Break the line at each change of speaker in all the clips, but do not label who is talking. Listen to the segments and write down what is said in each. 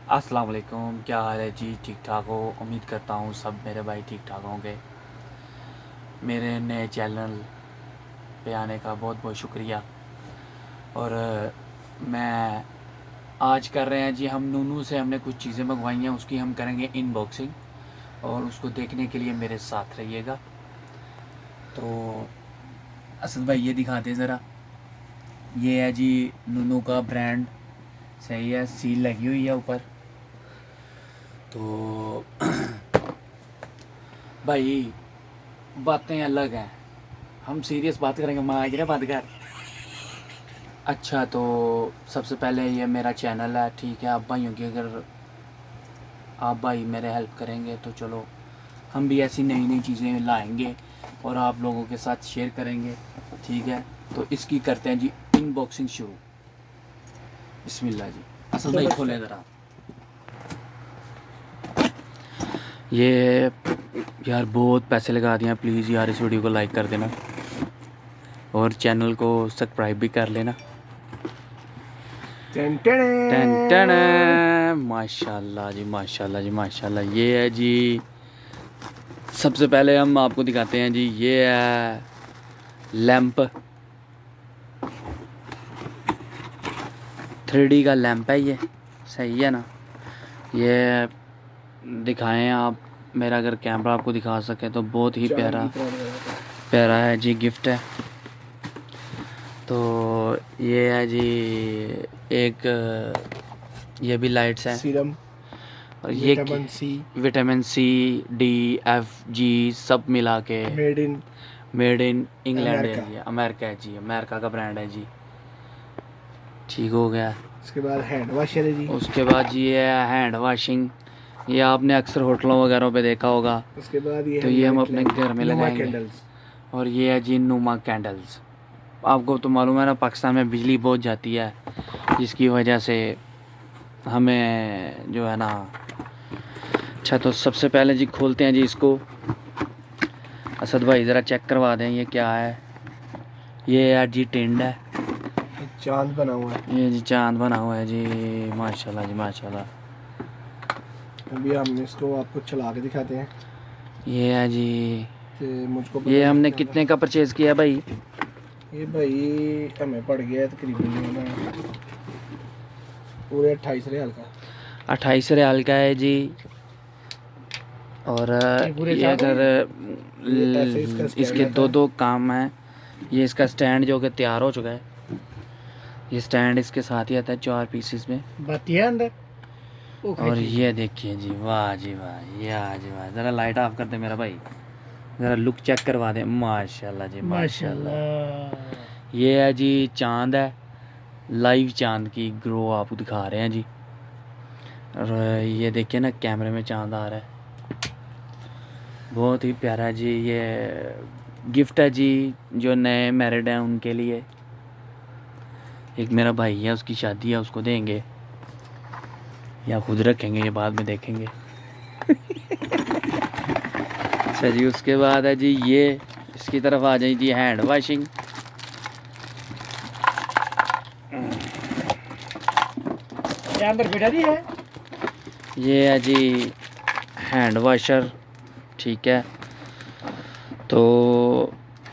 अस्सलाम वालेकुम, क्या हाल है जी? ठीक ठाक हो? उम्मीद करता हूँ सब मेरे भाई ठीक ठाक होंगे। मेरे नए चैनल पे आने का बहुत बहुत शुक्रिया। और मैं आज कर रहे हैं जी, हम नूनू से हमने कुछ चीज़ें मंगवाई हैं, उसकी हम करेंगे इनबॉक्सिंग और उसको देखने के लिए मेरे साथ रहिएगा। तो असद भाई ये दिखाते हैं ज़रा। ये है जी नूनू का ब्रांड, सही है, सील लगी हुई है ऊपर। तो भाई बातें अलग हैं, हम सीरियस बात करेंगे। माँ क्या बात कर। अच्छा, तो सबसे पहले ये मेरा चैनल है, ठीक है। आप भाइयों की अगर आप भाई मेरे हेल्प करेंगे तो चलो हम भी ऐसी नई नई चीज़ें लाएंगे और आप लोगों के साथ शेयर करेंगे, ठीक है। तो इसकी करते हैं जी इनबॉक्सिंग शुरू। बिस्मिल्लाह जी। असल भाई खोलें ज़रा। ये यार बहुत पैसे लगा दिए हैं, प्लीज़ यार इस वीडियो को लाइक कर देना और चैनल को सब्सक्राइब भी कर लेना। टन टन, माशाल्लाह जी, माशाल्लाह जी, माशाल्लाह। ये है जी, सबसे पहले हम आपको दिखाते हैं जी, ये है लैंप, 3D का लैंप है ये, सही है ना। ये दिखाएं आप, मेरा अगर कैमरा आपको दिखा सके तो बहुत ही प्यारा प्यारा है जी, गिफ्ट है। तो ये है जी एक, ये भी लाइट्स हैं
सीरम
और ये vitamin C D F G सब मिला के मेड इन इंग्लैंड है जी, अमेरिका है जी, अमेरिका का ब्रांड है जी। ठीक हो गया।
उसके बाद हैंड वॉशर है जी।
उसके बाद जी ये है हैंड वाशिंग, ये आपने अक्सर होटलों वगैरह पे देखा होगा।
उसके बाद ये
तो ये हम अपने घर में लगाएंगे। और ये है जी नुमा कैंडल्स। आपको तो मालूम है ना, पाकिस्तान में बिजली बहुत जाती है, जिसकी वजह से हमें जो है ना। अच्छा, तो सबसे पहले जी खोलते हैं जी इसको। असद भाई ज़रा चेक करवा दें ये क्या है। ये है जी टिंड है,
चांद बना हुआ है।
ये जी चांद बना हुआ है जी, माशाल्लाह जी, माशाल्लाह।
अभी हम इसको आपको चला के दिखाते हैं।
ये है जी,
मुझको
ये हमने कितने का परचेज़ किया भाई?
ये भाई हमें पड़ गया तकरीबन पूरे 28 रियाल का।
28 रियाल का है जी। और ये अगर इसके दो काम हैं। ये इसका स्टैंड जो कि तैयार हो चुका है, ये स्टैंड इसके साथ ही आता है 4 पीसेस में
बतिया अंदर।
और ये देखिए जी, वाह जी वाह, ये जी वाह। ज़रा लाइट ऑफ कर दे मेरा भाई, ज़रा लुक चेक करवा दे। माशाल्लाह जी, माशाल्लाह। ये है जी चांद है, लाइव चांद की ग्रो आपको दिखा रहे हैं जी। और ये देखिए ना, कैमरे में चांद आ रहा है, बहुत ही प्यारा जी। ये गिफ्ट है जी, जो नए मैरिड हैं उनके लिए। एक मेरा भाई है, उसकी शादी है, उसको देंगे या खुद रखेंगे, ये बाद में देखेंगे। अच्छा जी, उसके बाद है जी ये, इसकी तरफ आ जाए जी, हैंड वाशिंग।
अंदर बैठा दी है।
ये है जी हैंड वाशर, ठीक है। तो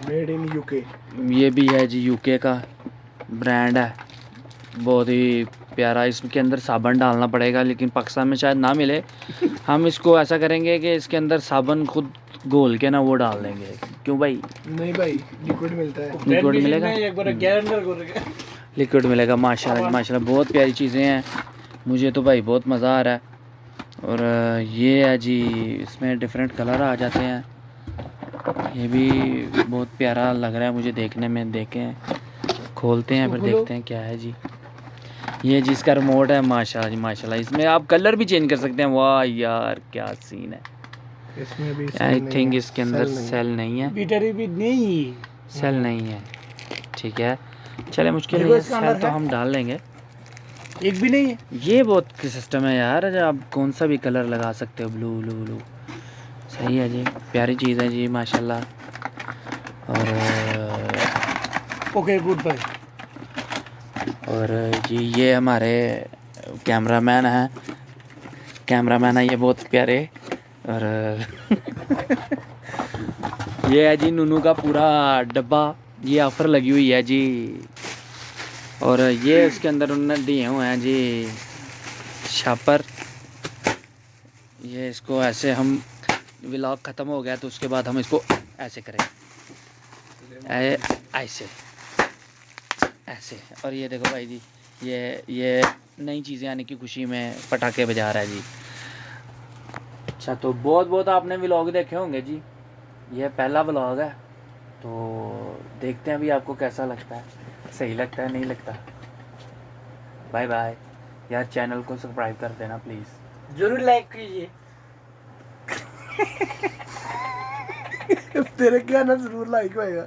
मेड इन यूके,
ये भी है जी, यूके का ब्रांड है, बहुत ही प्यारा। इसके अंदर साबुन डालना पड़ेगा, लेकिन पाकिस्तान में शायद ना मिले। हम इसको ऐसा करेंगे कि इसके अंदर साबुन खुद घोल के ना वो डाल देंगे। क्यों भाई?
नहीं भाई, लिक्विड मिलता है।
लिक्विड मिलेगा, लिक्विड मिलेगा। माशाल्लाह माशाल्लाह, बहुत प्यारी चीज़ें हैं, मुझे तो भाई बहुत मज़ा आ रहा है। और ये है जी, इसमें डिफरेंट कलर आ जाते हैं, ये भी बहुत प्यारा लग रहा है मुझे देखने में। देखें, खोलते हैं फिर देखते हैं क्या है जी। ये जिसका रिमोट है, माशाल्लाह जी, माशाल्लाह। इसमें आप कलर भी चेंज कर सकते हैं। वाह यार क्या सीन है।
इसमें भी
आई थिंक इसके अंदर सेल नहीं है,
बैटरी भी नहीं,
सेल नहीं है, ठीक है। चले, मुश्किल नहीं है, सेल तो हम डाल लेंगे।
एक भी नहीं है।
ये बहुत सिस्टम है यार, आप कौन सा भी कलर लगा सकते हो, ब्लू ब्लू ब्लू। सही है जी, प्यारी चीज़ है जी, माशाल्लाह। और
ओके, गुड बाय।
और जी ये हमारे कैमरामैन हैं, कैमरामैन है ये बहुत प्यारे। और ये है जी नूनू का पूरा डब्बा, ये ऑफ़र लगी हुई है जी। और ये उसके अंदर उन्होंने दिए हुए हैं जी शापर। ये इसको ऐसे हम व्लॉग ख़त्म हो गया तो उसके बाद हम इसको ऐसे करें, ऐसे ऐसे। और ये देखो भाई जी, ये नई चीज़ें आने की खुशी में पटाखे बजा रहा है जी। अच्छा, तो बहुत बहुत आपने व्लॉग देखे होंगे जी, ये पहला व्लॉग है तो देखते हैं अभी आपको कैसा लगता है, सही लगता है नहीं लगता। बाय बाय यार, चैनल को सब्सक्राइब कर देना प्लीज़।
जरूर लाइक कीजिए।
तेरे क्या ना जरूर लाइक होएगा।